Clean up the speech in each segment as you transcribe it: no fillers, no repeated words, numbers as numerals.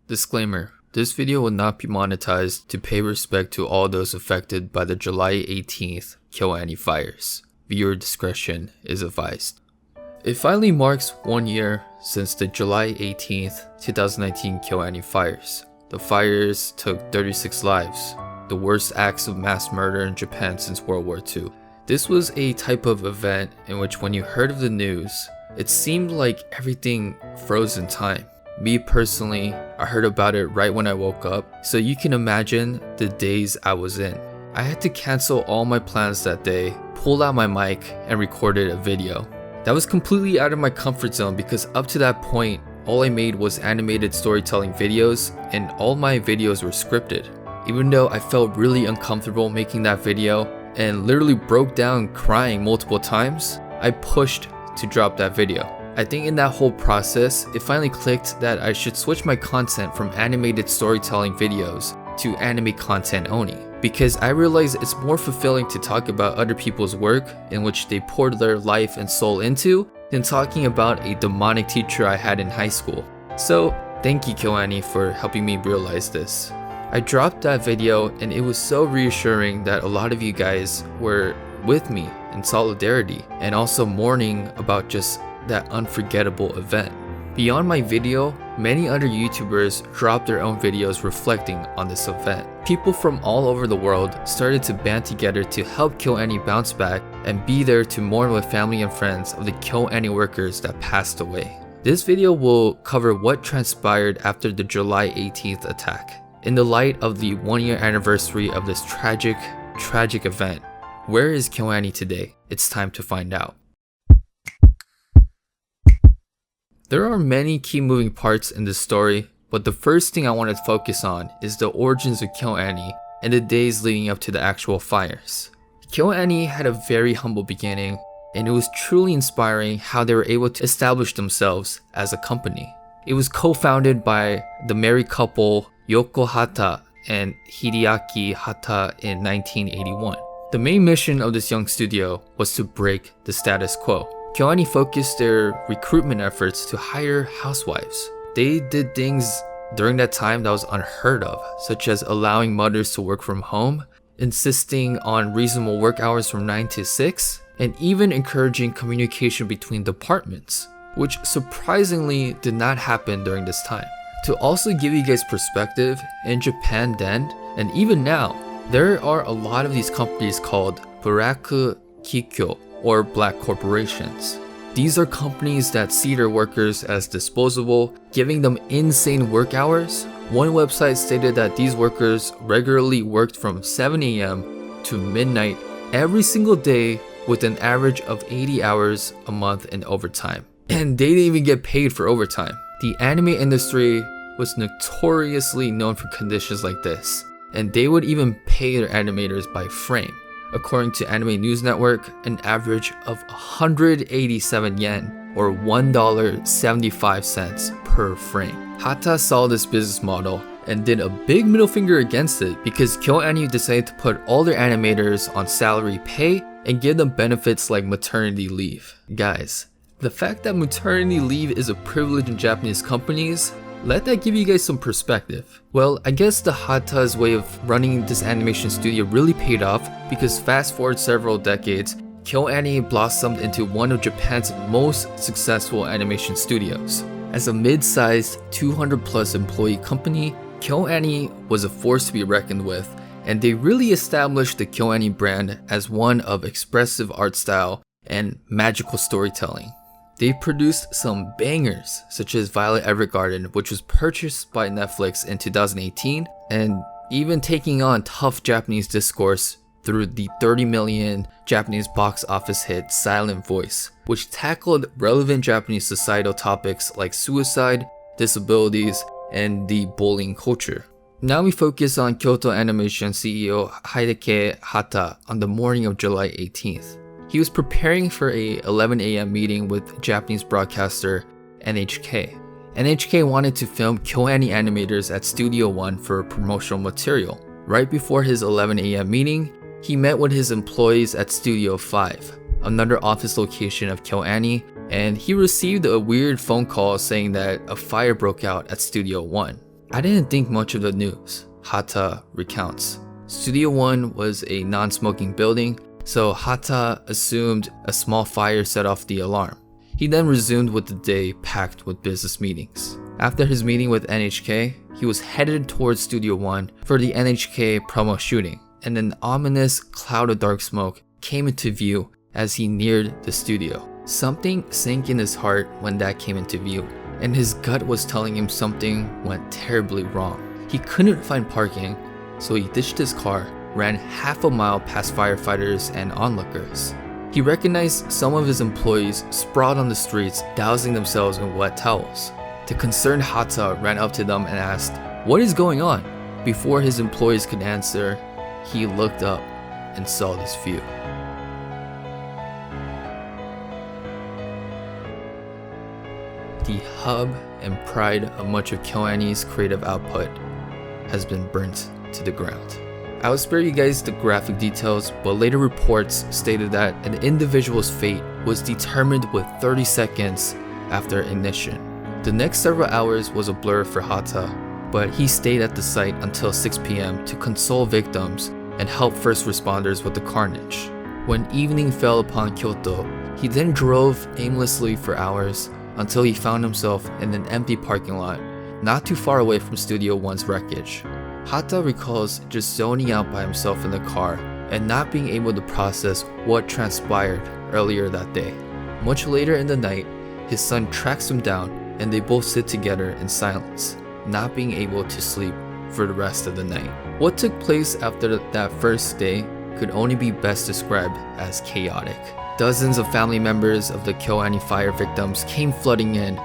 Disclaimer: this video will not be monetized to pay respect to all those affected by the July 18th Kyoani fires. Viewer discretion is advised. It finally marks 1 year since the July 18th, 2019 Kyoani fires. The fires took 36 lives, the worst acts of mass murder in Japan since World War II. This was a type of event in which when you heard of the news, it seemed like everything froze in time. Me personally, I heard about it right when I woke up, so you can imagine the days I was in. I had to cancel all my plans that day, pulled out my mic, and recorded a video. That was completely out of my comfort zone because up to that point, all I made was animated storytelling videos, and all my videos were scripted. Even though I felt really uncomfortable making that video and literally broke down crying multiple times, I pushed to drop that video. I think in that whole process, it finally clicked that I should switch my content from animated storytelling videos to anime content only, because I realized it's more fulfilling to talk about other people's work in which they poured their life and soul into than talking about a demonic teacher I had in high school. So thank you, Kyoani, for helping me realize this. I dropped that video and it was so reassuring that a lot of you guys were with me in solidarity and also mourning about just that unforgettable event. Beyond my video, many other YouTubers dropped their own videos reflecting on this event. People from all over the world started to band together to help Kyoani bounce back and be there to mourn with family and friends of the Kyoani workers that passed away. This video will cover what transpired after the July 18th attack. In the light of the 1-year anniversary of this tragic event, where is Kyoani today? It's time to find out. There are many key moving parts in this story, but the first thing I want to focus on is the origins of Kyoani and the days leading up to the actual fires. Kyoani had a very humble beginning, and it was truly inspiring how they were able to establish themselves as a company. It was co-founded by the married couple Yoko Hata and Hideaki Hata in 1981. The main mission of this young studio was to break the status quo. Kyoani focused their recruitment efforts to hire housewives. They did things during that time that was unheard of, such as allowing mothers to work from home, insisting on reasonable work hours from 9 to 6, and even encouraging communication between departments, which surprisingly did not happen during this time. To also give you guys perspective, in Japan then, and even now, there are a lot of these companies called Buraku Kikyo, or black corporations. These are companies that see their workers as disposable, giving them insane work hours. One website stated that these workers regularly worked from 7 a.m. to midnight every single day with an average of 80 hours a month in overtime. And they didn't even get paid for overtime. The anime industry was notoriously known for conditions like this, and they would even pay their animators by frame. According to Anime News Network, an average of 187 yen or $1.75 per frame. Hata saw this business model and did a big middle finger against it because Kyoani decided to put all their animators on salary pay and give them benefits like maternity leave. Guys, the fact that maternity leave is a privilege in Japanese companies, let that give you guys some perspective. Well, I guess the Hata's way of running this animation studio really paid off because fast forward several decades, Kyoani blossomed into one of Japan's most successful animation studios. As a mid-sized 200 plus employee company, Kyoani was a force to be reckoned with, and they really established the Kyoani brand as one of expressive art style and magical storytelling. They produced some bangers such as Violet Evergarden, which was purchased by Netflix in 2018, and even taking on tough Japanese discourse through the 30 million Japanese box office hit Silent Voice, which tackled relevant Japanese societal topics like suicide, disabilities, and the bullying culture. Now we focus on Kyoto Animation CEO Hideaki Hata on the morning of July 18th. He was preparing for a 11 a.m. meeting with Japanese broadcaster NHK. NHK wanted to film Kyoani animators at Studio One for promotional material. Right before his 11 a.m. meeting, he met with his employees at Studio 5, another office location of Kyoani, and he received a weird phone call saying that a fire broke out at Studio 1. I didn't think much of the news, Hata recounts. Studio One was a non-smoking building, so Hata assumed a small fire set off the alarm. He then resumed with the day packed with business meetings. After his meeting with NHK, he was headed towards Studio One for the NHK promo shooting, and an ominous cloud of dark smoke came into view as he neared the studio. Something sank in his heart when that came into view, and his gut was telling him something went terribly wrong. He couldn't find parking, so he ditched his car, ran half a mile past firefighters and onlookers. He recognized some of his employees sprawled on the streets, dousing themselves in wet towels. The concerned Hata ran up to them and asked, "What is going on?" Before his employees could answer, he looked up and saw this view. The hub and pride of much of Kyoani's creative output has been burnt to the ground. I will spare you guys the graphic details, but later reports stated that an individual's fate was determined with 30 seconds after ignition. The next several hours was a blur for Hata, but he stayed at the site until 6 p.m. to console victims and help first responders with the carnage. When evening fell upon Kyoto, he then drove aimlessly for hours until he found himself in an empty parking lot, not too far away from Studio One's wreckage. Hata recalls just zoning out by himself in the car and not being able to process what transpired earlier that day. Much later in the night, his son tracks him down and they both sit together in silence, not being able to sleep for the rest of the night. What took place after that first day could only be best described as chaotic. Dozens of family members of the Kyoani fire victims came flooding in,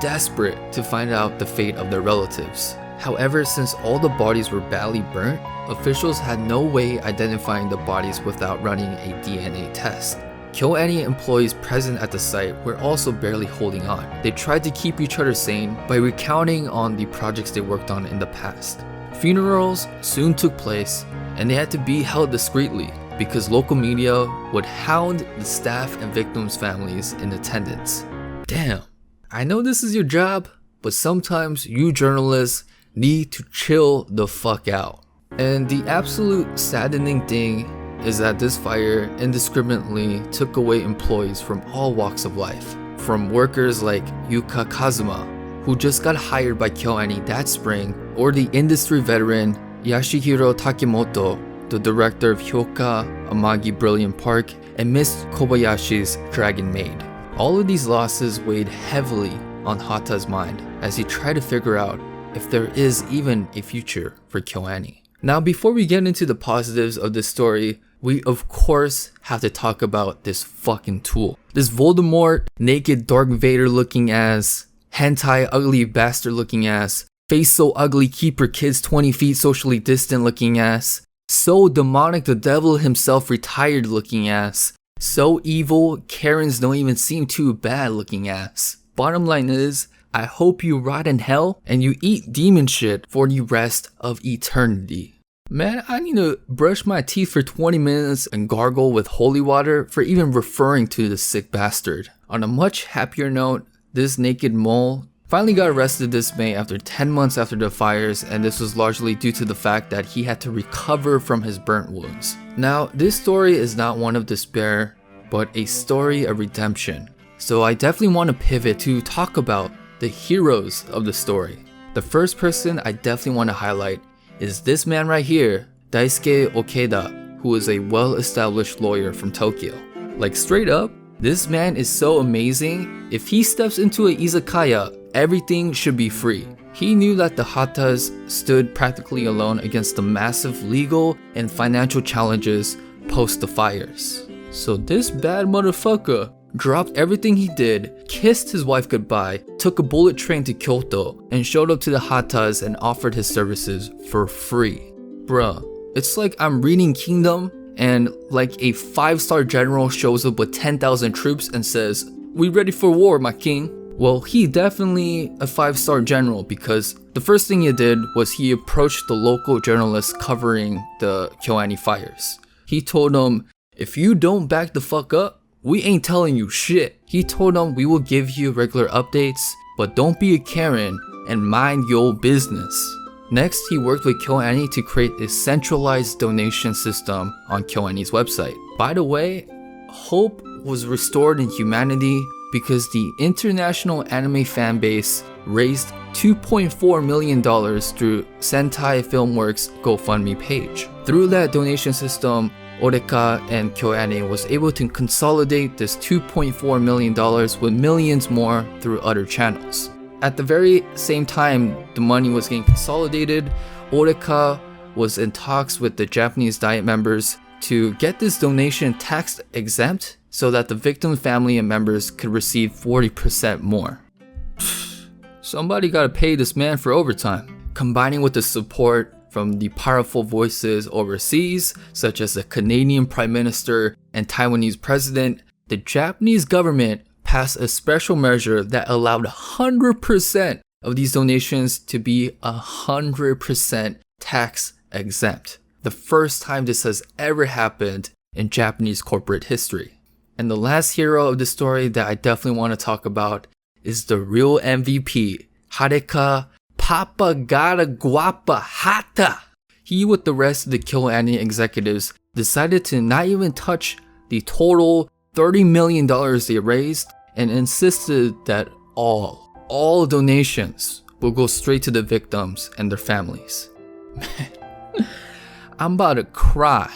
desperate to find out the fate of their relatives. However, since all the bodies were badly burnt, officials had no way identifying the bodies without running a DNA test. Kyoani employees present at the site were also barely holding on. They tried to keep each other sane by recounting on the projects they worked on in the past. Funerals soon took place, and they had to be held discreetly because local media would hound the staff and victims' families in attendance. Damn, I know this is your job, but sometimes you journalists need to chill the fuck out. And the absolute saddening thing is that this fire indiscriminately took away employees from all walks of life. From workers like Yuka Kazuma, who just got hired by Kyoani that spring, or the industry veteran Yashihiro Takemoto, the director of Hyoka Amagi Brilliant Park, and Miss Kobayashi's Dragon Maid. All of these losses weighed heavily on Hata's mind as he tried to figure out if there is even a future for Kyoani. Now, before we get into the positives of this story, we of course have to talk about this fucking tool. This Voldemort, naked Darth Vader looking ass, hentai ugly bastard looking ass, face so ugly keep your kids 20 feet socially distant looking ass, so demonic the devil himself retired looking ass, so evil Karens don't even seem too bad looking ass. Bottom line is, I hope you rot in hell and you eat demon shit for the rest of eternity. Man, I need to brush my teeth for 20 minutes and gargle with holy water for even referring to this sick bastard. On a much happier note, this naked mole finally got arrested this May after 10 months after the fires, and this was largely due to the fact that he had to recover from his burnt wounds. Now, this story is not one of despair, but a story of redemption. So I definitely want to pivot to talk about the heroes of the story. The first person I definitely want to highlight is this man right here, Daisuke Okeda, who is a well-established lawyer from Tokyo. Like straight up, this man is so amazing. If he steps into a izakaya, everything should be free. He knew that the Hatas stood practically alone against the massive legal and financial challenges post the fires. So this bad motherfucker dropped everything he did, kissed his wife goodbye, took a bullet train to Kyoto, and showed up to the Hatas and offered his services for free. Bruh, it's like I'm reading Kingdom and like a 5-star general shows up with 10,000 troops and says, "We ready for war, my king." Well, he definitely a 5-star general because the first thing he did was he approached the local journalists covering the Kyoani fires. He told them, "If you don't back the fuck up, we ain't telling you shit." He told them, "We will give you regular updates, but don't be a Karen and mind your business. Next, he worked with Kyoani to create a centralized donation system on Kyoani's website. By the way, hope was restored in humanity because the international anime fan base raised $2.4 million through Sentai Filmworks' GoFundMe page. Through that donation system, Oreka and Kyoani was able to consolidate this $2.4 million with millions more through other channels. At the very same time the money was getting consolidated, Oreka was in talks with the Japanese Diet members to get this donation tax exempt so that the victim family and members could receive 40% more. Somebody gotta pay this man for overtime. Combining with the support from the powerful voices overseas, such as the Canadian Prime Minister and Taiwanese President, the Japanese government passed a special measure that allowed 100% of these donations to be 100% tax exempt. The first time this has ever happened in Japanese corporate history. And the last hero of the story that I definitely want to talk about is the real MVP, Hareka Papa Gara Guapa Hata. He, with the rest of the Kyoani executives, decided to not even touch the total $30 million they raised and insisted that all donations will go straight to the victims and their families. Man, I'm about to cry,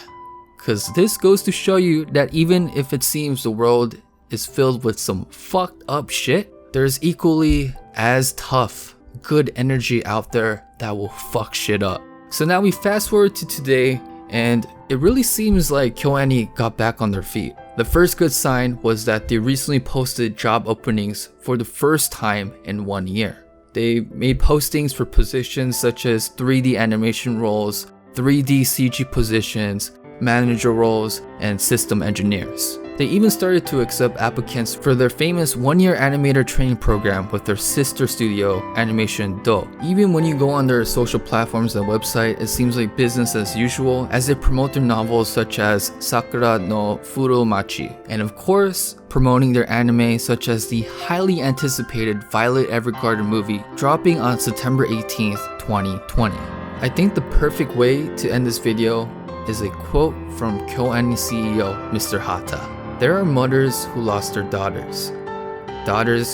cause this goes to show you that even if it seems the world is filled with some fucked up shit, there's equally as tough, good energy out there that will fuck shit up. So now we fast forward to today, and it really seems like Kyoani got back on their feet. The first good sign was that they recently posted job openings for the first time in 1 year. They made postings for positions such as 3D animation roles, 3D CG positions, manager roles, and system engineers. They even started to accept applicants for their famous 1-year animator training program with their sister studio, Animation Do. Even when you go on their social platforms and website, it seems like business as usual as they promote their novels such as Sakura no Furomachi, and of course, promoting their anime such as the highly anticipated Violet Evergarden movie dropping on September 18th, 2020. I think the perfect way to end this video is a quote from Kyoani CEO Mr. Hata. There are mothers who lost their daughters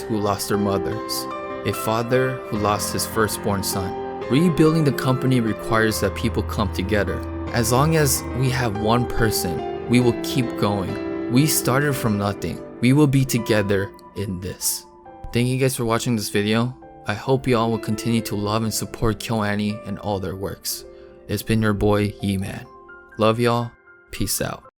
who lost their mothers, a father who lost his firstborn son. Rebuilding the company requires that people come together. As long as we have one person, we will keep going. We started from nothing. We will be together in this. Thank you guys for watching this video. I hope you all will continue to love and support Kyoani and all their works. It's been your boy, Ye-Man. Love y'all. Peace out.